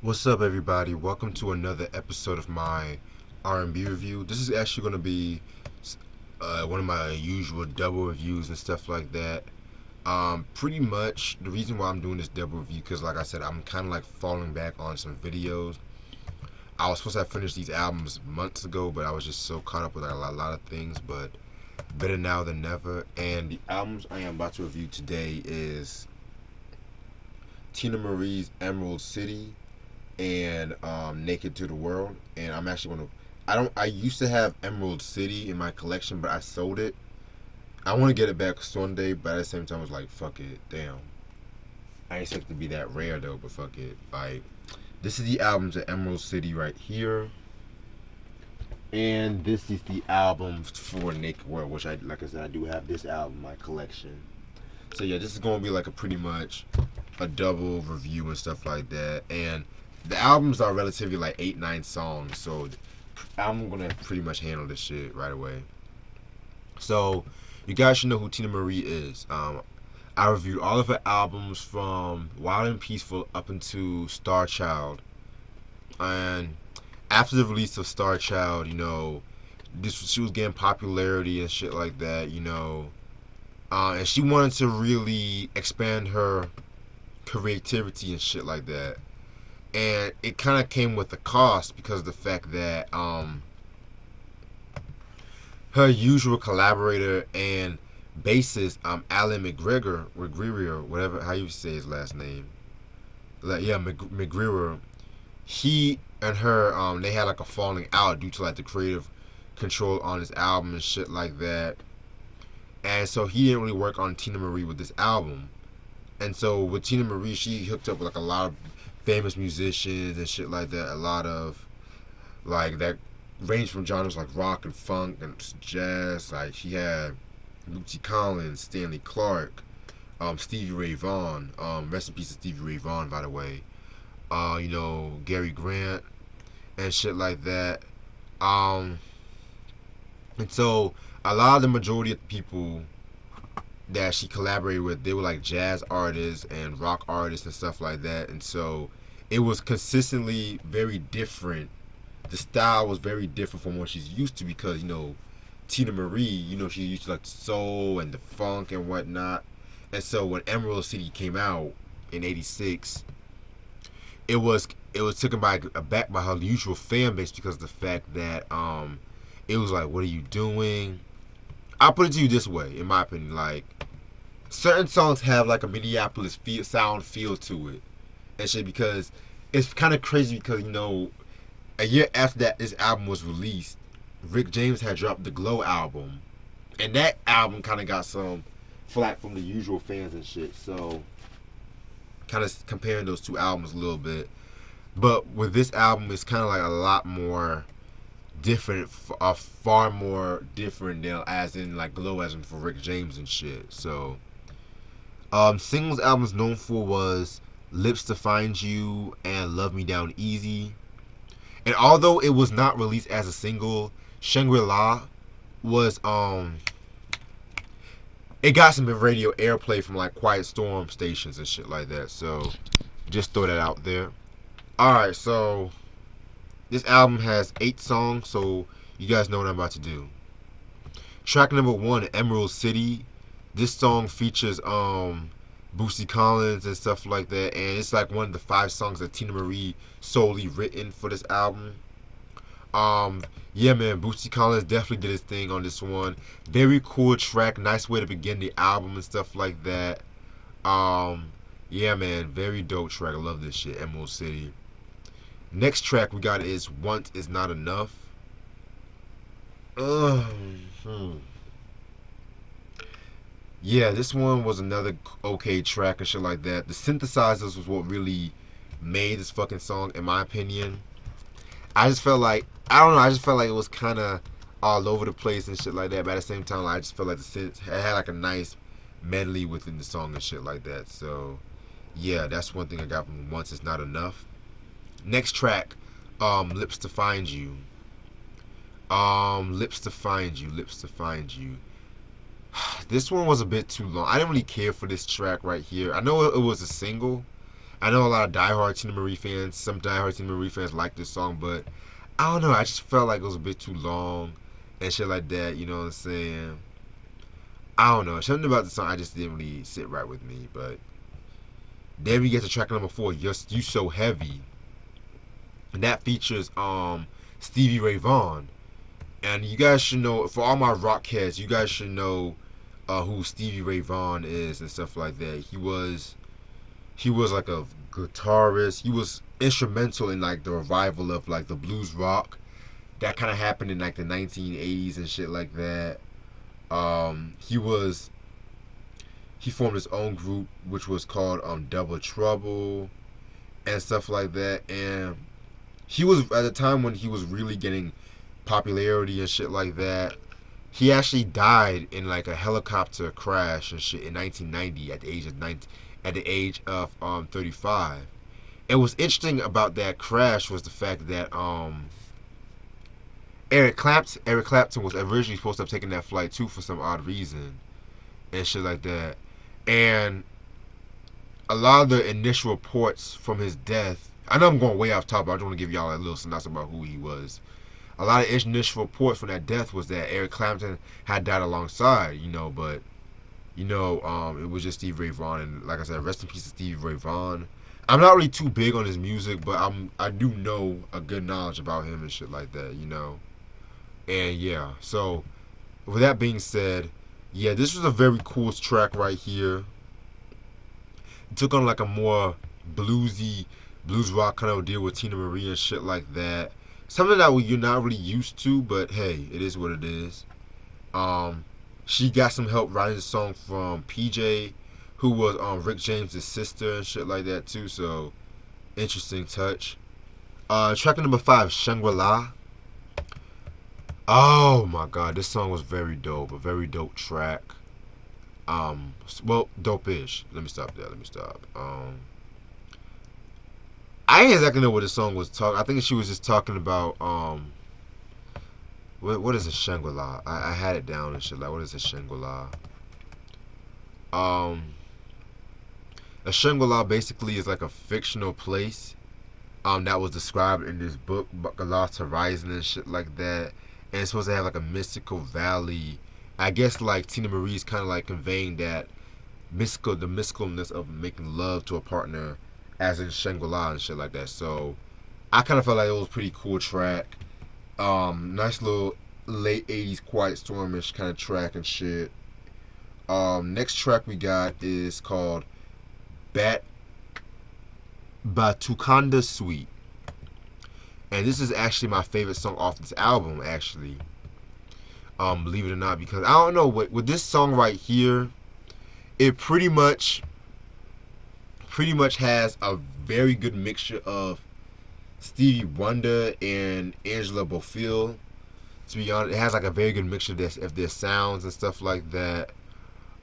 What's up, everybody? Welcome to another episode of my R&B review. This is actually going to be one of my usual double reviews and stuff like that. Pretty much the reason why I'm doing this double review because, like I said, I'm kind of like falling back on some videos. I was supposed to have finished these albums months ago, but I was just so caught up with like, a lot of things. But better now than never. And the albums I am about to review today is Teena Marie's Emerald City and Naked to the World. And I'm actually gonna. I used to have Emerald City in my collection, but I sold it. I want to get it back Sunday, but at the same time, I was like, fuck it, damn. I ain't expect it to be that rare though, but fuck it. Like, this is the album to Emerald City right here, and this is the album for Naked World, which like I said, I do have this album in my collection. So yeah, this is gonna be like a pretty much a double review and stuff like that. And the albums are relatively like 8-9 songs, so I'm gonna pretty much handle this shit right away. So you guys should know who Teena Marie is. I reviewed all of her albums from Wild and Peaceful up into Star Child, and after the release of Star Child, she was getting popularity and shit like that, and she wanted to really expand her creativity and shit like that. And it kind of came with a cost because of the fact that her usual collaborator and bassist, Alan McGregor, whatever how you say his last name, like yeah, McGregor, he and her, they had like a falling out due to like the creative control on his album and shit like that. And so he didn't really work on Teena Marie with this album. And so with Teena Marie, she hooked up with like a lot of famous musicians and shit like that. A lot of like that range from genres like rock and funk and jazz. Like she had Bootsy Collins, Stanley Clarke, Stevie Ray Vaughan. Rest in peace to Stevie Ray Vaughan, by the way. Gary Grant and shit like that. And so a lot of the majority of the people that she collaborated with, they were like jazz artists and rock artists and stuff like that. And so it was consistently very different. The style was very different from what she's used to because, Teena Marie, she's used to like the soul and the funk and whatnot. And so when Emerald City came out in '86, it was taken aback by her usual fan base because of the fact that it was like, what are you doing? I'll put it to you this way, in my opinion, like certain songs have like a Minneapolis feel to it and shit, because it's kind of crazy because a year after that this album was released, Rick James had dropped the Glow album, and that album kind of got some flack from the usual fans and shit. So kind of comparing those two albums a little bit, but with this album it's kind of like a lot more different, far more different than as in like Glow, as in for Rick James and shit. So singles albums known for was Lips to Find You and Love Me Down Easy. And although it was not released as a single, Shangri-La was it got some radio airplay from like Quiet Storm stations and shit like that. So just throw that out there. Alright, so this album has 8 songs, so you guys know what I'm about to do. Track number 1, Emerald City. This song features Bootsy Collins and stuff like that, and it's like one of the 5 songs that Teena Marie solely written for this album. Yeah, man, Bootsy Collins definitely did his thing on this one. Very cool track, nice way to begin the album and stuff like that. Yeah, man, very dope track. I love this shit, Emerald City. Next track we got is Once Is Not Enough. Yeah, this one was another okay track and shit like that. The synthesizers was what really made this fucking song, in my opinion. I just felt like, I don't know, I just felt like it was kind of all over the place and shit like that. But at the same time, I just felt like the synth had like a nice medley within the song and shit like that. So yeah, that's one thing I got from Once Is Not Enough. Next track, Lips to Find You. Lips to Find You, Lips to Find You. This one was a bit too long. I didn't really care for this track right here. I know it was a single, I know a lot of diehard Tina Marie fans. Some diehard Tina Marie fans like this song, but I don't know. I just felt like it was a bit too long and shit like that. You know what I'm saying? I don't know. Something about the song I just didn't really sit right with me. But then we get to track number 4, You So Heavy. And that features Stevie Ray Vaughan. And you guys should know, for all my rock heads, you guys should know who Stevie Ray Vaughan is and stuff like that. He was like a guitarist. He was instrumental in like the revival of like the blues rock that kind of happened in like the 1980s and shit like that. He formed his own group which was called Double Trouble and stuff like that. And he was at the time when he was really getting popularity and shit like that. He actually died in like a helicopter crash and shit in 1990 at the age of 35. And what's interesting about that crash was the fact that Eric Clapton was originally supposed to have taken that flight too for some odd reason and shit like that. And a lot of the initial reports from his death, I know I'm going way off topic, but I just want to give y'all a little synopsis about who he was. A lot of initial reports from that death was that Eric Clapton had died alongside, but it was just Stevie Ray Vaughan. And like I said, rest in peace to Stevie Ray Vaughan. I'm not really too big on his music, but I do know a good knowledge about him and shit like that. And yeah, so with that being said, yeah, this was a very cool track right here. It took on like a more blues rock kind of deal with Teena Marie and shit like that. Something that you're not really used to, but hey, it is what it is. She got some help writing the song from PJ, who was Rick James' sister and shit like that too. So interesting touch. Track number 5, Shangri-La. Oh my god, this song was very dope. A very dope track. Well, dope-ish. Let me stop there. I didn't exactly know what this song was talking. I think she was just talking about what is a Shangri-La? I had it down and shit. Like, what is a Shangri-La? A Shangri-La basically is like a fictional place that was described in this book, Lost Horizon and shit like that. And it's supposed to have like a mystical valley. I guess like Teena Marie's kind of like conveying that the mysticalness of making love to a partner, as in Shangri-La and shit like that. So I kind of felt like it was a pretty cool track. Nice little late 80s Quiet Stormish kind of track and shit. Next track we got is called Batukanda Suite. And this is actually my favorite song off this album, actually. Believe it or not, because I don't know, with this song right here, it pretty much has a very good mixture of Stevie Wonder and Angela Bofill. To be honest, it has like a very good mixture of their sounds and stuff like that.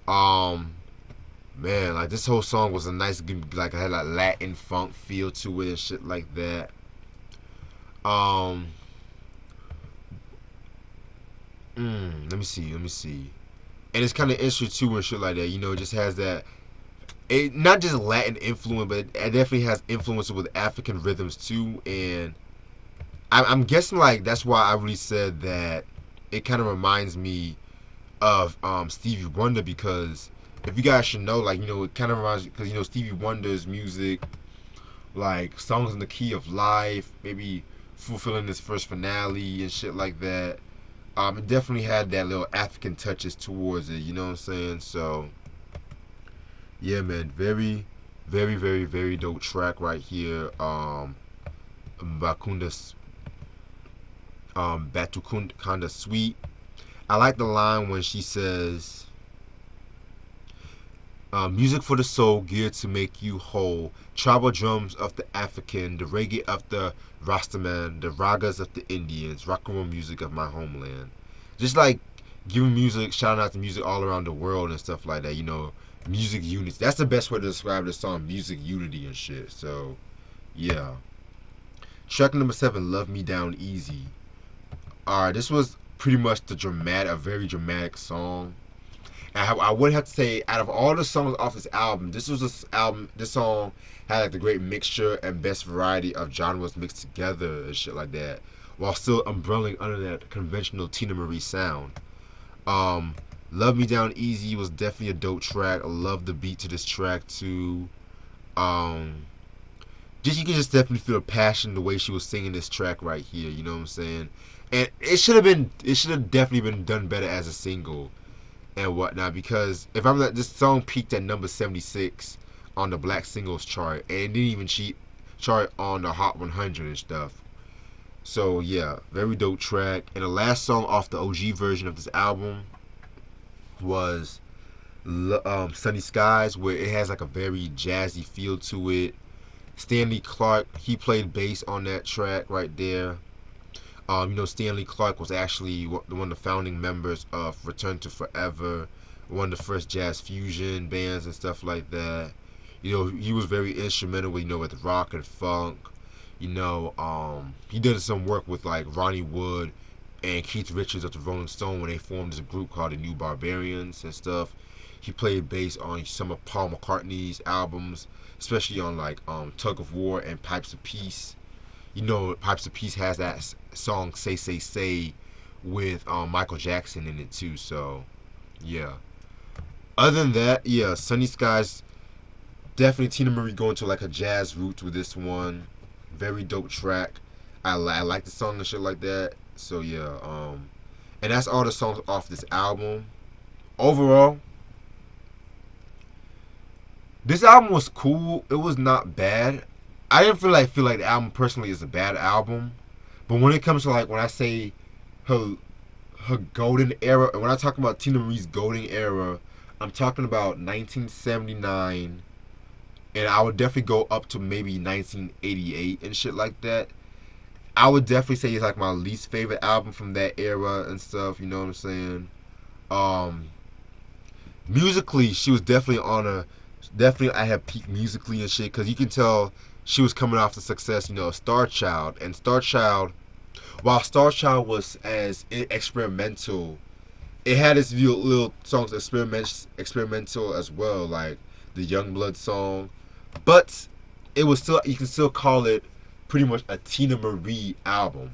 Man, like this whole song was a nice, like I had like Latin funk feel to it and shit like that. Let me see. And it's kind of interesting too and shit like that. It just has that, not just Latin influence, but it definitely has influence with African rhythms too. And I'm guessing like that's why I really said that it kind of reminds me of Stevie Wonder, because if you guys should know, like, it kind of reminds me, because Stevie Wonder's music, like Songs in the Key of Life, maybe Fulfilling This First Finale and shit like that. It definitely had that little African touches towards it, you know what I'm saying? So yeah, man, very, very, very, very dope track right here. Batukanda Suite. I like the line when she says, music for the soul, geared to make you whole. Tribal drums of the African, the reggae of the Rastaman, the ragas of the Indians, rock and roll music of my homeland. Just like giving music, shouting out to music all around the world and stuff like that. Music unity. That's the best way to describe this song, music unity and shit. So, yeah. Track number 7, Love Me Down Easy. Alright, this was pretty much a very dramatic song. And I would have to say, out of all the songs off this album, this song had like the great mixture and best variety of genres mixed together and shit like that, while still umbrelling under that conventional Tina Marie sound. Um, Love Me Down Easy was definitely a dope track. I love the beat to this track too. Um, just you can just definitely feel the passion the way she was singing this track right here. You know what I'm saying? And it should have definitely been done better as a single and whatnot, because if I'm not, this song peaked at number 76 on the Black Singles chart, and it didn't even chart on the Hot 100 and stuff. So yeah, very dope track. And the last song off the OG version of this album was Sunny Skies, where it has like a very jazzy feel to it. Stanley Clarke, he played bass on that track right there. Stanley Clarke was actually one of the founding members of Return to Forever, one of the first jazz fusion bands and stuff like that. He was very instrumental with rock and funk. He did some work with like Ronnie Wood and Keith Richards of the Rolling Stone when they formed this group called the New Barbarians and stuff. He played bass on some of Paul McCartney's albums, especially on like Tug of War and Pipes of Peace. Pipes of Peace has that song "Say Say Say" with Michael Jackson in it too. So, yeah. Other than that, yeah, Sunny Skies, definitely Tina Marie going to like a jazz route with this one. Very dope track. I like the song and shit like that. So yeah, and that's all the songs off this album. Overall, this album was cool. It was not bad. I didn't feel like the album personally is a bad album, but when it comes to like when I say her golden era, and when I talk about Tina Marie's golden era, I'm talking about 1979, and I would definitely go up to maybe 1988 and shit like that. I would definitely say it's like my least favorite album from that era and stuff. You know what I'm saying? Um, Musically, she was definitely at her peak musically and shit, because you can tell she was coming off the success, of Star Child. And Star Child, while Star Child was as experimental, it had its little songs experimental as well, like the Youngblood song. But it was still, you can still call it pretty much a Tina Marie album.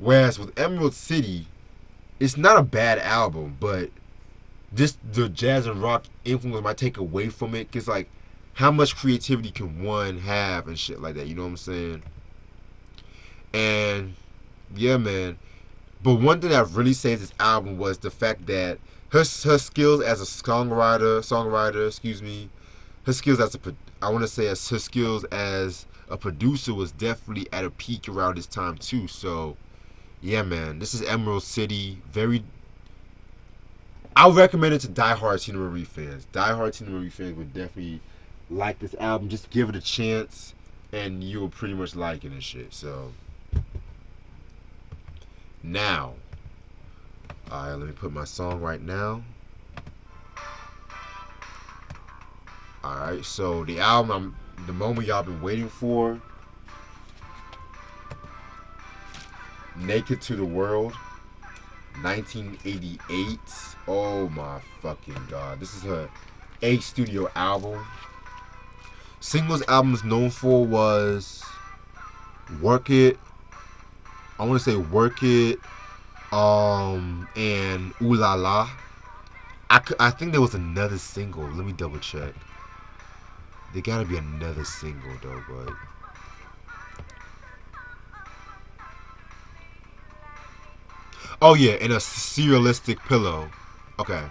Whereas with Emerald City, it's not a bad album, but the jazz and rock influence might take away from it, because like, how much creativity can one have and shit like that, you know what I'm saying? And yeah, man. But one thing that really saved this album was the fact that her skills as a songwriter, excuse me, her skills as I want to say as her skills as a producer was definitely at a peak around this time too. So yeah, man, this is Emerald City. I would recommend it to diehard Tina Marie fans. Diehard Tina Marie fans would definitely like this album. Just give it a chance, and you'll pretty much like it and shit. So now, alright, let me put my song right now. Alright, so the album, the moment y'all been waiting for, Naked to the World, 1988. Oh my fucking god. This is her 8th studio album. Singles albums known for was Work It. I want to say Work It, and Ooh La La. I think there was another single. Let me double check. There gotta be another single though, but oh yeah, and a Serialistic Pillow. Okay.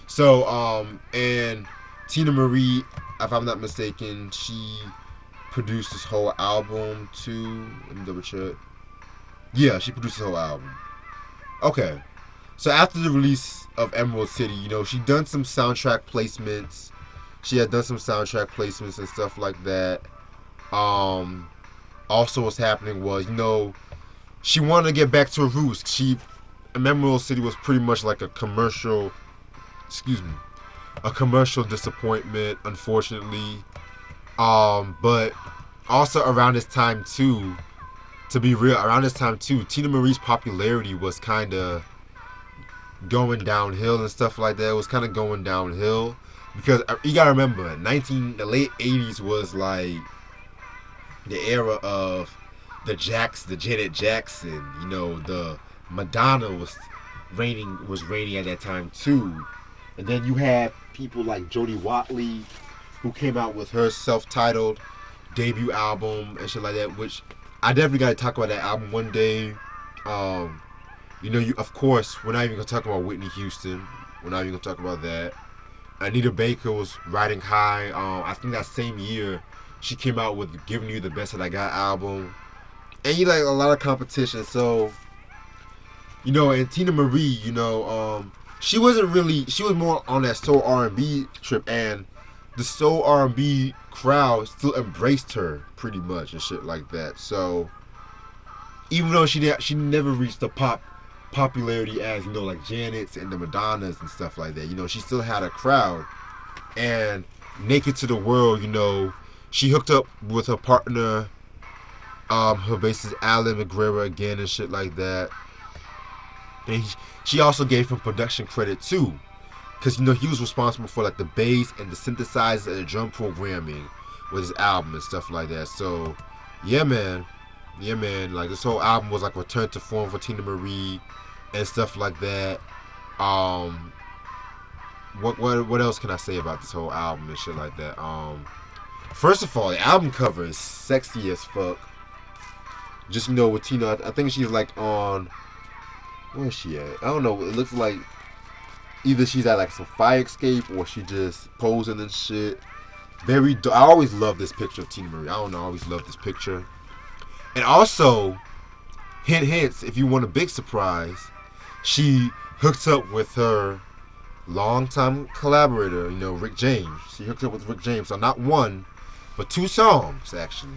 So, and Tina Marie, if I'm not mistaken, she produced this whole album too. Let me double check. Yeah, she produced the whole album. Okay. So after the release of Emerald City, she done some soundtrack placements. She had done some soundtrack placements and stuff like that. Also what's happening was, she wanted to get back to her roots. Emerald City was pretty much like a commercial disappointment, unfortunately. But also around this time too, to be real, Tina Marie's popularity was kind of going downhill and stuff like that. It was kind of going downhill because you gotta remember, the late '80s was like the era of the Janet Jackson. You know, the Madonna was reigning at that time too, and then you had people like Jodie Watley, who came out with her self-titled debut album and shit like that. Which I definitely got to talk about that album one day. You know, of course, we're not even gonna talk about Whitney Houston. We're not even gonna talk about that. Anita Baker was riding high. I think that same year she came out with "Giving You the Best That I Got" album, and you like a lot of competition. So, you know, and Teena Marie, you know, she wasn't really. She was more on that soul R&B trip, and the soul R&B crowd still embraced her pretty much and shit like that. So, even though she never reached the popularity as, you know, like Janet's and the Madonnas and stuff like that. You know, she still had a crowd. And Naked to the World, you know, she hooked up with her partner, her bassist Alan McGuire again and shit like that. And she also gave him production credit too, because, you know, he was responsible for like the bass and the synthesizers and the drum programming with his album and stuff like that. So yeah, man. Like, this whole album was like a return to form for Teena Marie and stuff like that. What else can I say about this whole album and shit like that? First of all, the album cover is sexy as fuck. Just, you know, with Teena, I think she's like on, where is she at? I don't know. It looks like either she's at like some fire escape or she just posing and shit. I always love this picture of Teena Marie. I don't know. I always love this picture. And also, hints, if you want a big surprise, she hooked up with her longtime collaborator, you know, Rick James. She hooked up with Rick James on not one, but 2 songs, actually.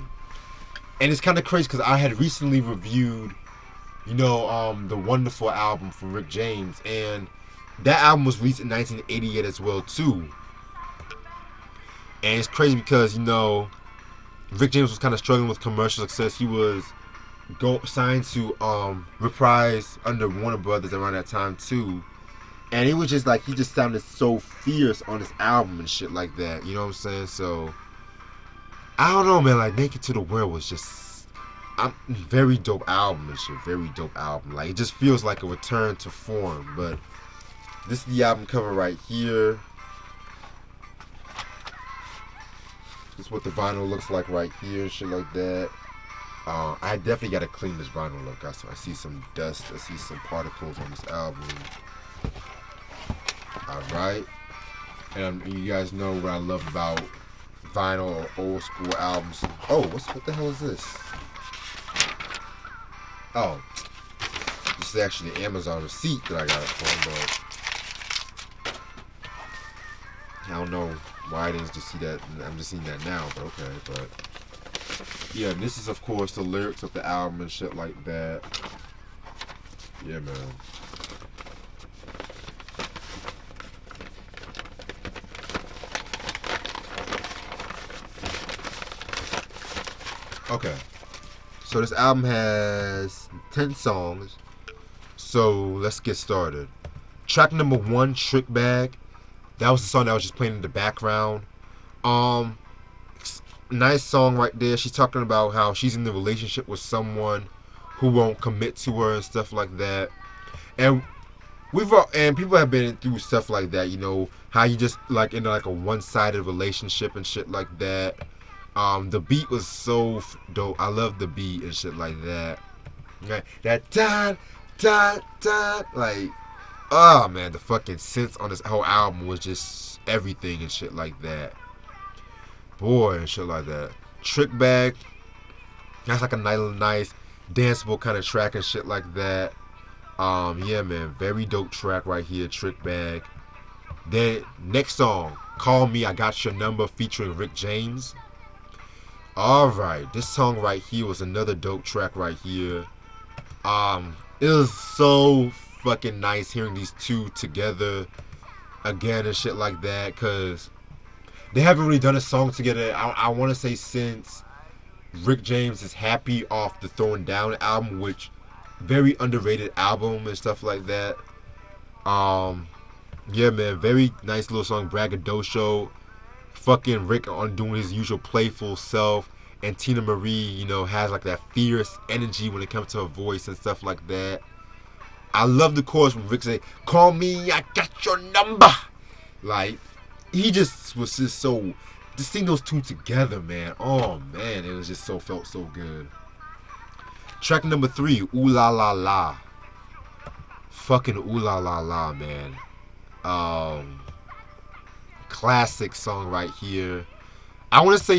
And it's kind of crazy because I had recently reviewed, you know, the Wonderful album from Rick James. And that album was released in 1988 as well, too. And it's crazy because, you know, Rick James was kind of struggling with commercial success. He was signed to Reprise under Warner Brothers around that time too, and it was just like he just sounded so fierce on his album and shit like that. You know what I'm saying? So I don't know, man. Like, Naked to the World was just very dope album and shit. Very dope album. Like, it just feels like a return to form. But this is the album cover right here. This is what the vinyl looks like right here and shit like that. I definitely got to clean this vinyl up, guys. So I see some dust. I see some particles on this album. Alright. And you guys know what I love about vinyl or old school albums. Oh, what the hell is this? Oh. This is actually the Amazon receipt that I got it from, but I don't know why I didn't just see that. I'm just seeing that now, but okay. But yeah, this is, of course, the lyrics of the album and shit like that. Yeah, man. Okay. So this album has 10 songs. So let's get started. Track number 1, Trick Bag. That was the song that was just playing in the background. Nice song right there. She's talking about how she's in the relationship with someone who won't commit to her and stuff like that. And people have been through stuff like that, you know, how you just like in like a one-sided relationship and shit like that. The beat was so dope. I love the beat and shit like that. That da, like, oh man, the fucking synths on this whole album was just everything and shit like that. Boy, and shit like that. Trick Bag, that's like a nice danceable kind of track and shit like that. Yeah, man, very dope track right here, Trick Bag. Then next song, Call Me, I Got Your Number, featuring Rick James. Alright, this song right here was another dope track right here. It was so fucking nice hearing these two together again and shit like that, cause they haven't really done a song together, I want to say, since Rick James is Happy off the Throwing Down album, which very underrated album and stuff like that. Um, yeah, man, very nice little song, braggadocio. Fucking Rick on doing his usual playful self, and Teena Marie, has like that fierce energy when it comes to her voice and stuff like that. I love the chorus when Rick say, "Call me, I got your number." Like, he just was just so. Just seeing those two together, man. Oh man, it was just felt so good. Track number 3, Ooh La La La. Fucking Ooh La La La, man. Um, Classic song right here. I want to say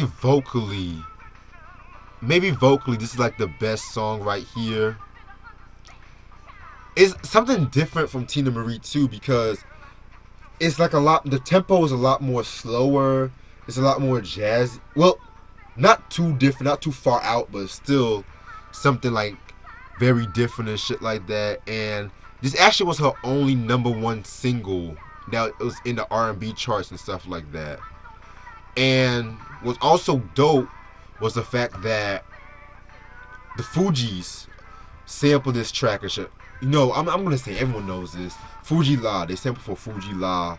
maybe vocally, this is like the best song right here. It's something different from Teena Marie too, because it's like the tempo is a lot more slower. It's a lot more jazz. Well, not too different, not too far out, but still something like very different and shit like that. And this actually was her only #1 single that was in the R&B charts and stuff like that. And what's also dope was the fact that the Fugees sampled this track and shit. I'm gonna say everyone knows this. Fuji La, they sampled for Fuji La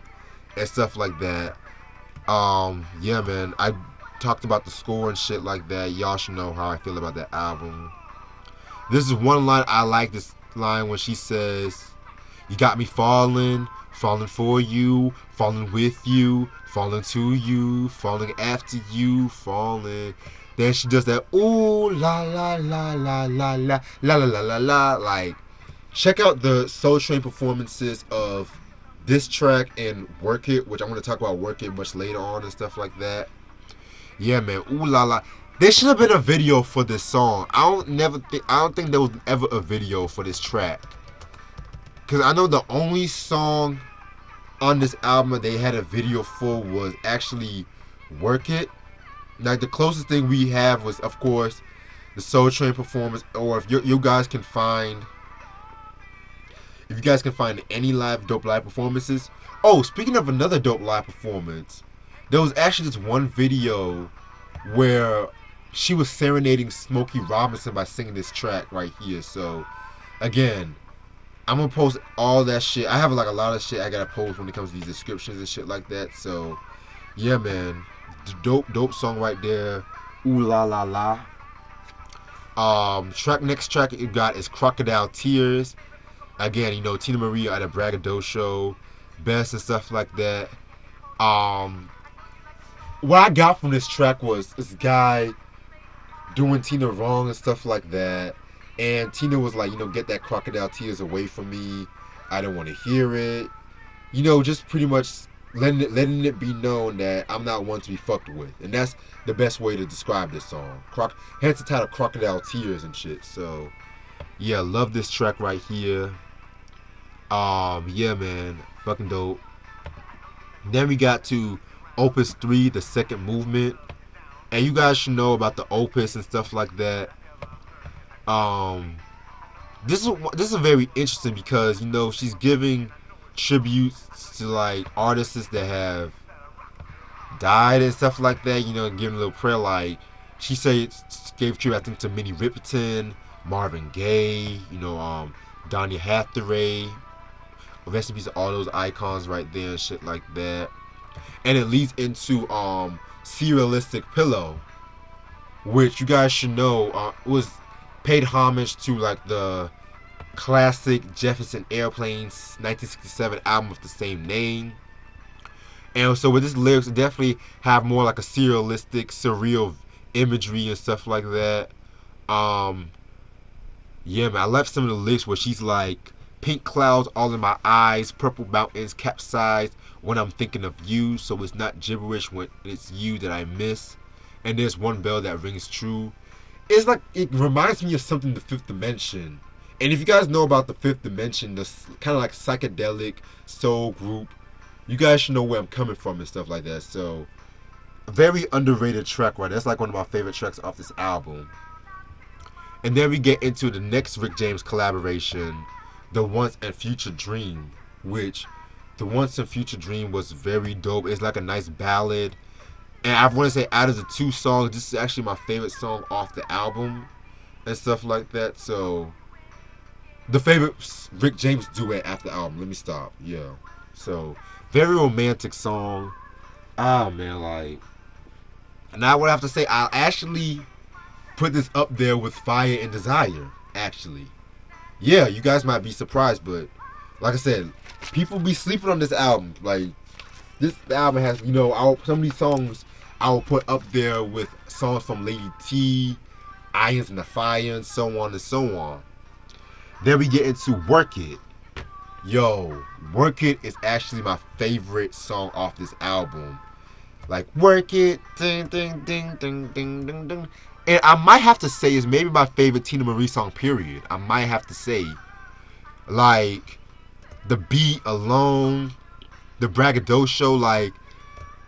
and stuff like that. Yeah, man, I talked about the score and shit like that. Y'all should know how I feel about that album. This is one line I like. This line when she says, "You got me falling, falling for you, falling with you, falling to you, falling after you, falling." Then she does that ooh la la la la la la la la la la la. Like, check out the Soul Train performances of this track and Work It, which I'm going to talk about Work It much later on and stuff like that. Yeah, man, ooh la la. There should have been a video for this song. I don't think there was ever a video for this track. Cause I know the only song on this album that they had a video for was actually Work It. Like, the closest thing we have was, of course, the Soul Train performance, or if you guys can find any dope live performances. Oh, speaking of another dope live performance, there was actually this one video where she was serenading Smokey Robinson by singing this track right here. So, again, I'm gonna post all that shit. I have like a lot of shit I gotta post when it comes to these descriptions and shit like that. So, yeah, man, dope song right there. Ooh la la la. Next track you got is Crocodile Tears. Again, Teena Marie at a braggadocio, best and stuff like that. What I got from this track was this guy doing Teena wrong and stuff like that. And Teena was like, get that crocodile tears away from me. I don't want to hear it. Just pretty much letting it be known that I'm not one to be fucked with. And that's the best way to describe this song. Hence the title, Crocodile Tears and shit. So, yeah, love this track right here. Yeah, man, fucking dope. Then we got to Opus 3, the second movement. And you guys should know about the Opus and stuff like that. This is very interesting because she's giving tributes to like artists that have died and stuff like that. Giving a little prayer. Like, she gave tribute, I think, to Minnie Riperton, Marvin Gaye, Donny Hathaway. Rest in peace to all those icons right there and shit like that. And it leads into Serialistic Pillow, which you guys should know was paid homage to like the classic Jefferson Airplane's 1967 album with the same name. And so with this lyrics, it definitely have more like a surreal imagery and stuff like that. Yeah, man, I love some of the lyrics where she's like, "Pink clouds all in my eyes, purple mountains capsized when I'm thinking of you, so it's not gibberish when it's you that I miss. And there's one bell that rings true." It's like, it reminds me of something, the Fifth Dimension. And if you guys know about the Fifth Dimension, the kind of like psychedelic soul group, you guys should know where I'm coming from and stuff like that. So, a very underrated track, right? That's like one of my favorite tracks off this album. And then we get into the next Rick James collaboration, The Once and Future Dream, which The Once and Future Dream was very dope. It's like a nice ballad. And I want to say, out of the two songs, this is actually my favorite song off the album and stuff like that. So, The favorite Rick James duet after the album. Let me stop. Yeah. So, very romantic song. Ah, man, like. Now, what I have to say, I'll actually put this up there with Fire and Desire, actually. Yeah, you guys might be surprised, but like I said, people be sleeping on this album. Like, this album has, some of these songs I will put up there with songs from Lady T, Irons in the Fire, and so on and so on. Then we get into Work It. Yo, Work It is actually my favorite song off this album. Like, Work It, ding, ding, ding, ding, ding, ding, ding. And I might have to say it's maybe my favorite Teena Marie song, period. I might have to say, like, the beat alone, the braggadocio, like,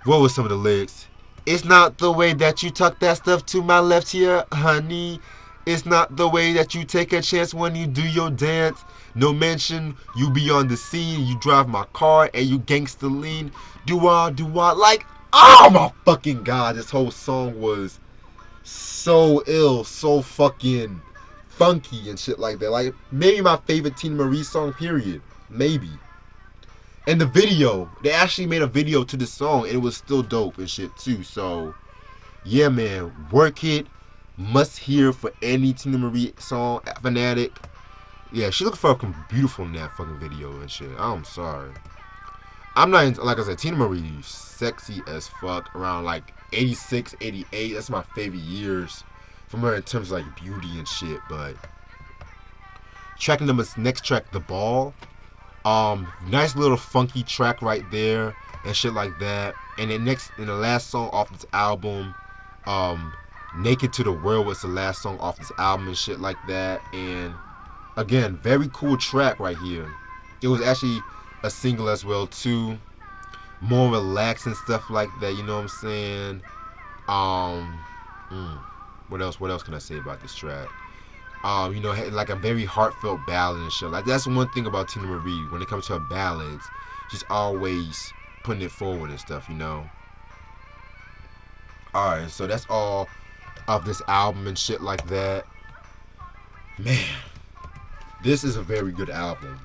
what was some of the lyrics? It's not the way that you tuck that stuff to my left here, honey. It's not the way that you take a chance when you do your dance. No mention, you be on the scene, you drive my car, and you gangster lean. Do-wah, do-wah. Like, oh my fucking God, this whole song was so ill, so fucking funky and shit like that. Like, maybe my favorite Teena Marie song, period. Maybe. And the video, they actually made a video to this song, and it was still dope and shit too. So, yeah, man, Work It, must hear for any Teena Marie song fanatic. Yeah, she looked fucking beautiful in that fucking video and shit. I'm sorry. I'm not into, like I said, Teena Marie sexy as fuck. Around like 86, 88. That's my favorite years from her in terms of like beauty and shit. But next track, The Ball. Nice little funky track right there and shit like that. And then the last song off this album, Naked to the World was the last song off this album and shit like that. And again, very cool track right here. It was actually a single as well too. More relaxed and stuff like that, you know what I'm saying? What else can I say about this track? Like a very heartfelt ballad and shit. Like, that's one thing about Teena Marie. When it comes to her ballads, she's always putting it forward and stuff, you know? Alright, so that's all of this album and shit like that. Man, this is a very good album.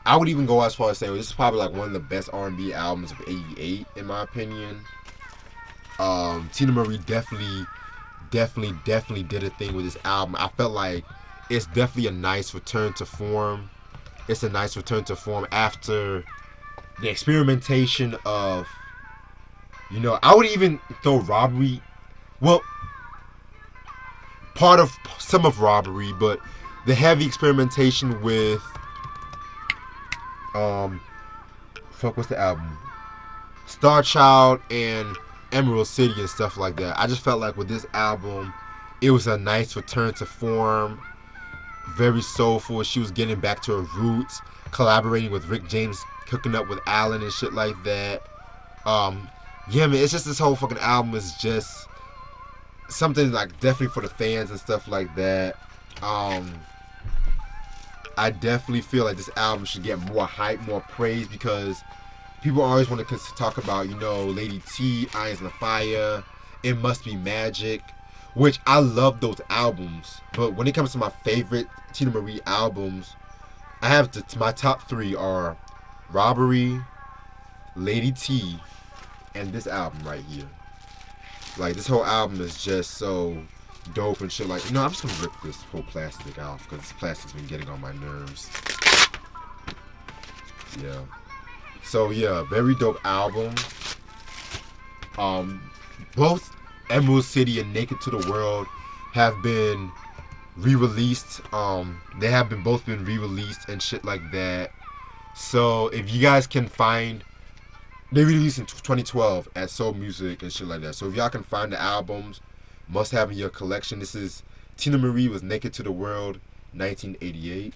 I would even go as far as saying this is probably like one of the best R&B albums of '88 in my opinion. Teena Marie definitely did a thing with this album. I felt like it's definitely a nice return to form. It's a nice return to form after the experimentation of, I would even throw Robbery. Well, some of Robbery, but the heavy experimentation with what's the album? Star Child and Emerald City and stuff like that. I just felt like with this album, it was a nice return to form. Very soulful. She was getting back to her roots, collaborating with Rick James, hooking up with Alan and shit like that. Yeah, man, it's just this whole fucking album is just something like definitely for the fans and stuff like that. I definitely feel like this album should get more hype, more praise, because people always want to talk about, Lady T, Irons in the Fire, It Must Be Magic, which I love those albums. But when it comes to my favorite Teena Marie albums, I have my top three are Robbery, Lady T, and this album right here. Like, this whole album is just so dope and shit. Like, I'm just gonna rip this whole plastic off because this plastic's been getting on my nerves. Yeah. So yeah, very dope album. Both Emerald City and Naked to the World have been re-released. They have both been re-released and shit like that. So if you guys can find, they released in 2012 at Soul Music and shit like that. So if y'all can find the albums, must have in your collection. This is Teena Marie was Naked to the World, 1988.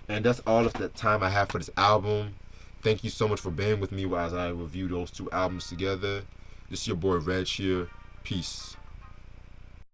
And that's all of the time I have for this album. Thank you so much for being with me as I review those two albums together. This is your boy Reg here. Peace.